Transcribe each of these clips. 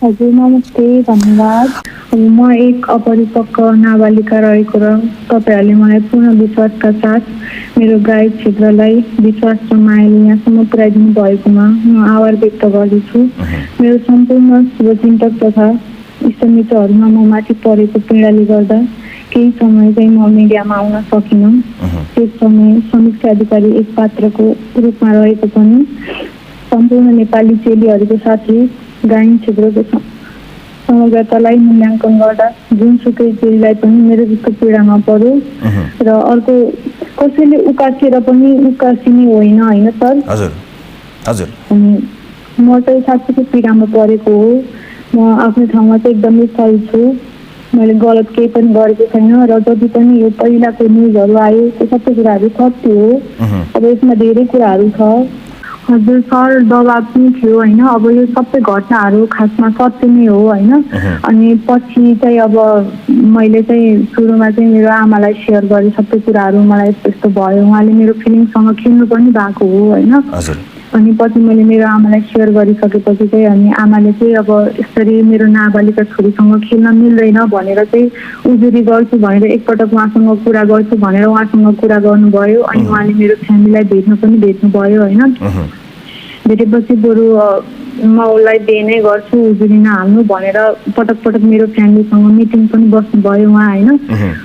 हजुर नमस्ते, धन्यवाद। म एक अपरिपक्व नाबालिका रहेको र तपाईँहरूले मलाई पूर्ण विश्वासका साथ मेरो गायक क्षेत्रलाई विश्वास र मायाले यहाँसम्म पुर्याइदिनु भएकोमा म आभार व्यक्त गर्दछु। मेरो सम्पूर्ण शुभचिन्तक तथा इष्टमित्रहरूमा म माथि परेको पीडाले गर्दा केही समय चाहिँ म मिडियामा आउन सकिनँ। त्यस समय समीक्षा अधिकारी एक पात्रको रूपमा रहेको पनि सम्पूर्ण नेपाली चेलीहरूको साथै गायन क्षेत्रको समग्रतालाई मूल्याङ्कन गर्दा जुनसुकै चेलीलाई पनि मेरो जस्तो पीडा नपरोस् र अर्को कसैले उकासेर पनि उकासिने होइन सर। हजुर हजुर। अनि म चाहिँ साँच्चीको पीडामा परेको हो। म आफ्नो ठाउँमा चाहिँ एकदमै सही छु। मैले गलत केही पनि गरेको छैन र जति पनि यो पहिलाको न्युजहरू आयो त्यो सबै कुराहरू सत्य हो। अब यसमा धेरै कुराहरू छ। हजुर सर, दबाब पनि थियो होइन। अब यो सबै घटनाहरू खासमा सत्य नै हो होइन। अनि पछि चाहिँ अब मैले चाहिँ सुरुमा चाहिँ मेरो आमालाई सेयर गरेँ सबै कुराहरू, मलाई यस्तो यस्तो भयो। उहाँले मेरो फिलिङसँग खेल्नु पनि भएको हो होइन। अनि पछि मैले मेरो आमालाई सेयर गरिसकेपछि चाहिँ अनि आमाले चाहिँ अब यसरी मेरो नाबालिका छोरीसँग खेल्न मिल्दैन भनेर चाहिँ उजुरी गर्छु भनेर एकपटक उहाँसँग कुरा गर्छु भनेर उहाँसँग कुरा गर्नुभयो। अनि उहाँले मेरो फ्यामिलीलाई भेट्नुभयो होइन। भेटेपछि बरु म उसलाई बिहे गर्छु, उजुरी नहाल्नु भनेर पटक पटक मेरो फ्यामिलीसँग मिटिङ पनि बस्नुभयो उहाँ होइन।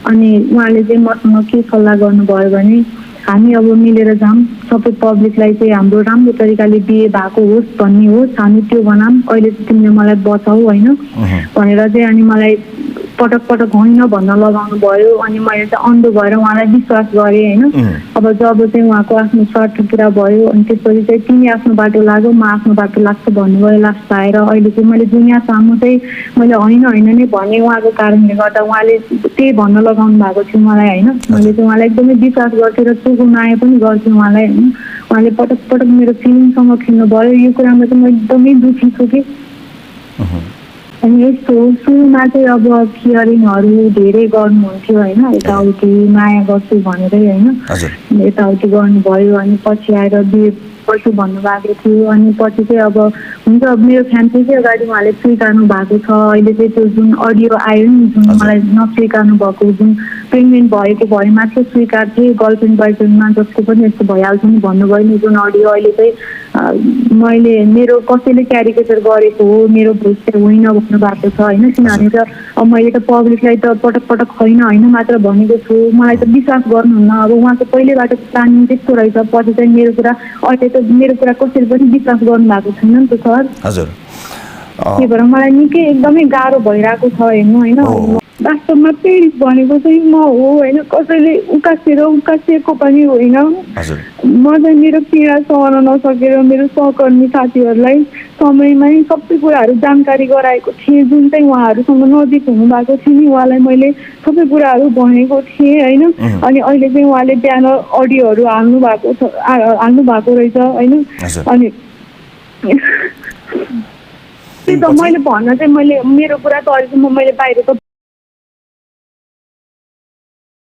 अनि उहाँले चाहिँ मसँग के सल्लाह गर्नुभयो भने हामी अब मिलेर जाऊँ, सबै पब्लिकलाई चाहिँ हाम्रो राम्रो तरिकाले बिहे भएको होस् भन्ने होस्, हामी त्यो बनाऊँ, अहिले चाहिँ तिमीले मलाई बचाऊ होइन भनेर चाहिँ अनि मलाई पटक पटक होइन भन्न लगाउनु भयो। अनि मैले चाहिँ अन्धो भएर उहाँलाई विश्वास गरेँ होइन। अब जब चाहिँ उहाँको आफ्नो स्वार्थ पुरा भयो अनि त्यसपछि चाहिँ तिमी आफ्नो बाटो लाग्यो, म आफ्नो बाटो लाग्छु भन्नुभयो। लास्ट आएर अहिले चाहिँ मैले दुनियाँ सामु चाहिँ मैले होइन नै भने उहाँको कारणले गर्दा उहाँले त्यही भन्न लगाउनु भएको थियो मलाई होइन। मैले चाहिँ उहाँलाई एकदमै विश्वास गर्थेँ र चोखो माया पनि गर्थेँ उहाँलाई होइन। उहाँले पटक पटक मेरो फिलिङसँग खेल्नु भयो। यो कुरामा चाहिँ म एकदमै दुःखी छु कि अनि यस्तो सुरुमा चाहिँ अब केयरिङहरू धेरै गर्नुहुन्थ्यो होइन, यताउति माया गर्छु भनेरै होइन, यताउति गर्नुभयो। अनि पछि आएर बिहे गर्छु भन्नुभएको थियो। अनि पछि चाहिँ अब हुन्छ मेरो फ्यामिलीकै अगाडि उहाँले स्वीकार्नु भएको छ। अहिले चाहिँ त्यो जुन अडियो आयो नि, जुन मलाई नस्वीकार्नु भएको, जुन प्रेग्नेन्ट भएको भए मात्र स्वीकार्थे, गर्लफ्रेन्ड बोयफ्रेन्डमा जस्तो पनि यस्तो भइहाल्छ नि भन्नुभयो नि जुन अडियो। अहिले चाहिँ मैले मेरो कसैले क्यारिकेचर गरेको हो, मेरो भोइस चाहिँ होइन भन्नुभएको छ होइन। किनभने त अब मैले त पब्लिकलाई त पटक पटक होइन मात्र भनेको छु, मलाई त विश्वास गर्नुहुन्न। अब उहाँको पहिलेबाट प्लानिङ त्यस्तो रहेछ, पछि चाहिँ मेरो कुरा अहिले त मेरो कुरा कसैले पनि विश्वास गर्नु भएको छैन नि त सर। हजुर। त्यही भएर मलाई निकै एकदमै गाह्रो भइरहेको छ हेर्नु होइन। वास्तवमा पीडित भनेको चाहिँ म हो होइन, कसैले उकासिएको पनि होइन। म चाहिँ मेरो पीडा सहन नसकेर मेरो सहकर्मी साथीहरूलाई समयमै सबै कुराहरू जानकारी गराएको थिएँ। जुन चाहिँ उहाँहरूसँग नजिक हुनुभएको थियो नि, उहाँलाई मैले सबै कुराहरू भनेको थिएँ होइन। अनि अहिले चाहिँ उहाँले बिहान अडियोहरू हाल्नु भएको रहेछ होइन। अनि मैले भन्न चाहिँ मेरो कुरा त अहिलेसम्म मैले बाहिर त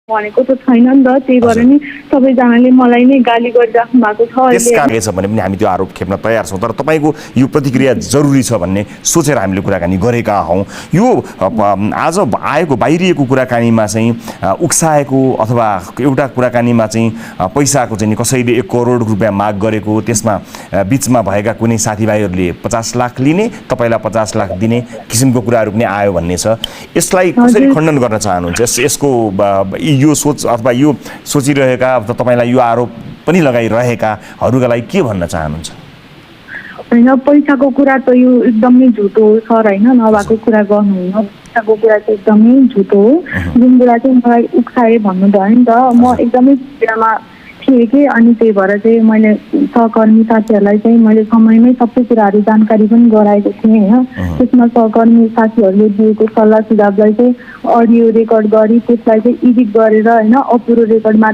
भनेको त छैन नि त। त्यही भएर नि सबैजनाले मलाई नै गाली गरिराख्नु भएको छ। त्यसकारणले छ भने पनि हामी त्यो आरोप खेप्न तयार छौँ, तर तपाईँको यो प्रतिक्रिया जरुरी छ भन्ने सोचेर हामीले कुराकानी गरेका हौँ। यो आज आएको बाहिरिएको कुराकानीमा चाहिँ उक्साएको अथवा एउटा कुराकानीमा चाहिँ पैसाको चाहिँ कसैले 1 करोड रुपियाँ माग गरेको, त्यसमा बिचमा भएका कुनै साथीभाइहरूले 50 लाख लिने, तपाईँलाई 50 लाख दिने किसिमको कुराहरू पनि आयो भन्ने छ। यसलाई कसरी खण्डन गर्न चाहनुहुन्छ? यसको यो सोच अथवा यो सोचिरहेका तपाईँलाई यो आरोप पनि लगाइरहेकाहरूका लागि के भन्न चाहनुहुन्छ? होइन, पैसाको कुरा त यो एकदमै झुटो हो सर होइन, नभएको कुरा गर्नुहुन्न। पैसाको कुरा चाहिँ एकदमै झुटो हो। जुन कुरा चाहिँ मलाई उक्साए भन्नुभयो नि त, म एकदमै पीडामा थिएँ कि। अनि त्यही भएर चाहिँ मैले सहकर्मी साथीहरूलाई चाहिँ मैले समयमै सबै कुराहरू जानकारी पनि गराएको थिएँ होइन। त्यसमा सहकर्मी साथीहरूले दिएको सल्लाह सुझावलाई चाहिँ अडियो रेकर्ड गरी त्यसलाई चाहिँ एडिट गरेर होइन अपुरो रेकर्डमा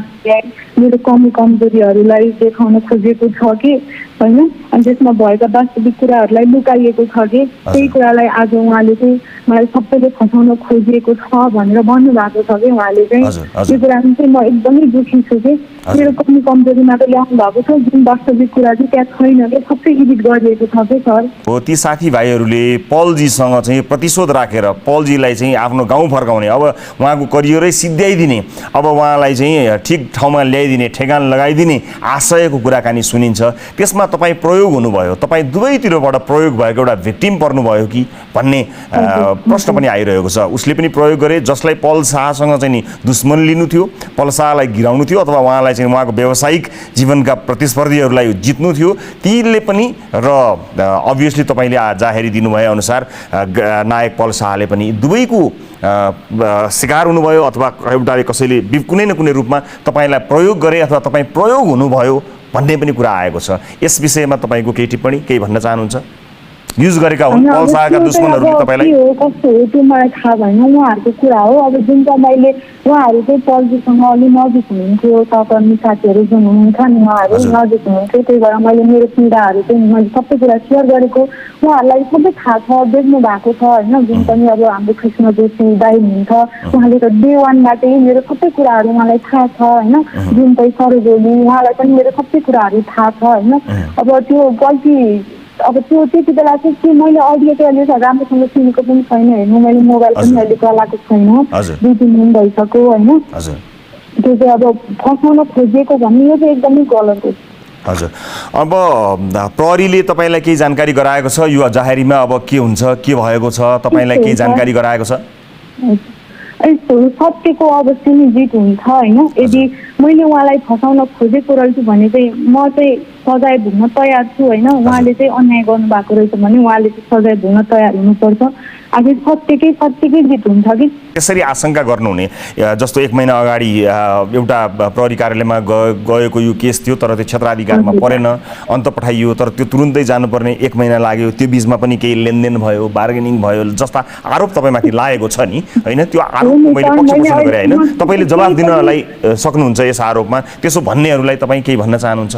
मेरो कमजोरीहरूलाई देखाउन खोजेको छ कि होइन। अनि त्यसमा भएका वास्तविक कुराहरूलाई लुकाइएको छ कि त्यही कुरालाई आज उहाँले चाहिँ मलाई सबैले फसाउन खोजिएको छ भनेर भन्नुभएको छ कि उहाँले चाहिँ त्यो कुरामा चाहिँ म एकदमै दुःखी छु कि मेरो कमी कमजोरीमा त ल्याउनु भएको छ जुन वास्तविक कुरा चाहिँ त्यहाँ छैन कि सबै एडिट गरिएको छ कि सर। हो ती साथीभाइहरूले पलजीसँग चाहिँ प्रतिशोध राखेर पलजीलाई चाहिँ आफ्नो गाउँ फर्काउने, अब उहाँको करियरै सिद्ध्याइदिने, अब उहाँलाई चाहिँ ठिक ठाउँमा ल्याइदिने, ठेगान लगाइदिने आशयको कुराकानी सुनिन्छ। त्यसमा तपाईँ प्रयोग हुनुभयो, तपाईँ दुवैतिरबाट प्रयोग भएको एउटा भिक्टिम पर्नुभयो कि भन्ने प्रश्न पनि आइरहेको छ। उसले पनि प्रयोग गरे, जसलाई पल शाहसँग चाहिँ नि दुश्मन लिनु थियो, पल शाहलाई गिराउनु थियो अथवा उहाँलाई चाहिँ उहाँको व्यावसायिक जीवनका प्रतिस्पर्धीहरूलाई जित्नु थियो, तीले पनि र अभियसली तपाईँले जाहेरी दिनुभए अनुसार नायक पल शाहले पनि दुवैको शिकार हुनुभयो अथवा एउटाले कसैले कुनै न कुनै रूपमा तपाईँलाई प्रयोग गरे अथवा तपाईँ प्रयोग हुनुभयो भन्ने पनि कुरा आएको छ। यस विषयमा तपाईँको केही टिप्पणी, केही भन्न चाहनुहुन्छ? युज गरेका हुन् पल शाहका दुश्मनहरूले तपाईँलाई? कस्तो हो त्यो मलाई थाहा भएन, उहाँहरूको कुरा हो। अब जुन मैले उहाँहरू चाहिँ पलजीसँग अलि नजिक हुनुहुन्थ्यो, सहकर्मी साथीहरू जुन हुनुहुन्छ नि उहाँहरू नजिक हुनुहुन्थ्यो, त्यही भएर मैले मेरो पीडाहरू चाहिँ मैले सबै कुरा सेयर गरेको। उहाँहरूलाई सबै थाहा छ, देख्नु भएको छ होइन। जुन पनि अब हाम्रो कृष्ण जोशी दाइ हुनुहुन्छ, उहाँले त डे वानबाटै मेरो सबै कुराहरू उहाँलाई थाहा छ होइन। जुन चाहिँ सरोजोली उहाँलाई पनि मेरो सबै कुराहरू थाहा छ होइन। अब त्यो गल्ती अब त्यो त्यति बेला चाहिँ के मैले अडियो चाहिँ अहिले राम्रोसँग सुनेको पनि छैन, हेर्नु मैले मोबाइल पनि अहिले चलाएको छैन, 2-3 दिन भइसक्यो होइन। त्यो चाहिँ अब फसाउन खोजिएको भन्ने यो चाहिँ एकदमै गलत हो। हजुर, अब प्रहरीले तपाईँलाई केही जानकारी गराएको छ यो जाहेरीमा अब के हुन्छ, के भएको छ, तपाईँलाई केही जानकारी गराएको छ? यस्तो सत्यको अवश्य नै जित हुन्छ होइन। यदि मैले उहाँलाई फसाउन खोजेको रहेछु भने चाहिँ म चाहिँ सजाय भुग्न तयार छु होइन। उहाँले चाहिँ अन्याय गर्नुभएको रहेछ भने उहाँले चाहिँ सजाय भुग्न तयार हुनुपर्छ। आखिर सत्यकै जित हुन्छ कि। त्यसरी आशंका गर्नुहुने, जस्तो 1 महिना अगाडि एउटा प्रहरी कार्यालयमा गएको यो केस थियो, तर त्यो क्षेत्राधिकारमा परेन, अन्त पठाइयो, तर त्यो तुरुन्तै जानुपर्ने 1 महिना लाग्यो, त्यो बिचमा पनि केही लेनदेन भयो, बार्गेनिङ भयो, जस्ता आरोप तपाईँमाथि लागेको छ नि होइन। त्यो आरोप मैले पक्षपोषण गरेँ होइन, तपाईँले जवाफ दिनलाई सक्नुहुन्छ यस आरोपमा? त्यसो भन्नेहरूलाई तपाईँ केही भन्न चाहनुहुन्छ?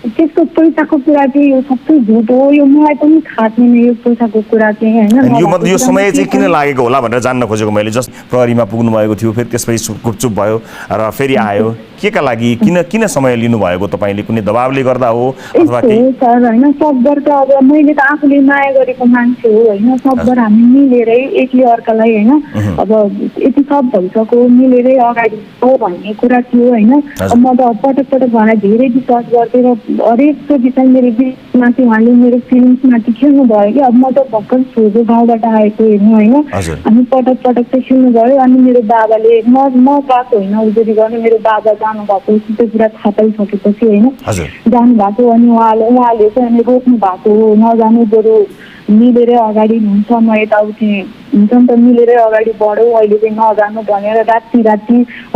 त्यसको पैसाको कुरा चाहिँ यो सबै झुट हो, यो मलाई पनि थाहा छैन यो पैसाको कुरा चाहिँ होइन। यो समय चाहिँ किन लागेको होला भनेर जान्न खोजेको मैले। जस्ट प्रहरीमा पुग्नु भएको थियो, फेरि त्यसपछि गुपचुप भयो र फेरि आयो, के का लागि किन समय लिनुभएको तपाईँले? कुनै दबावले गर्दा हो अथवा केही? सर होइन, सबभर त अब मैले त आफूले माया गरेको मान्छे हो होइन। सबभर हामी मिलेरै एकले अर्कालाई होइन, अब यति सब भइसक्यो, मिलेरै अगाडि हो भन्ने कुरा थियो होइन। अब म त पटक उहाँलाई धेरै विश्वास गर्थेँ र हरेकचोटि चाहिँ मेरो बिचमाथि उहाँले मेरो फिलिङ्समाथि खेल्नु भयो कि। अब म त भर्खर छोजो गाउँबाट आएको हेर्नु होइन, अनि पटक चाहिँ खेल्नु भयो। अनि मेरो बाबाले म गएको होइन उजुरी गर्नु, मेरो बाबा जानुभएको त्यो कुरा थाहा पाइसकेपछि होइन जानुभएको। अनि उहाँले चाहिँ अनि रोक्नु भएको हो, नजानु बरु मिलेरै अगाडि हुन्छ, म यताउति हुन्छ नि त, मिलेरै अगाडि बढौँ, अहिले चाहिँ नजानु भनेर राति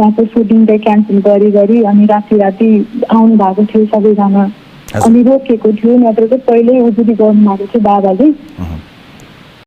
उहाँको सुटिङ चाहिँ क्यान्सल गरी अनि राति आउनु भएको थियो सबैजना। अनि रोकेको थियो, नत्र चाहिँ पहिल्यै उजुरी गर्नु भएको थियो बाबाले।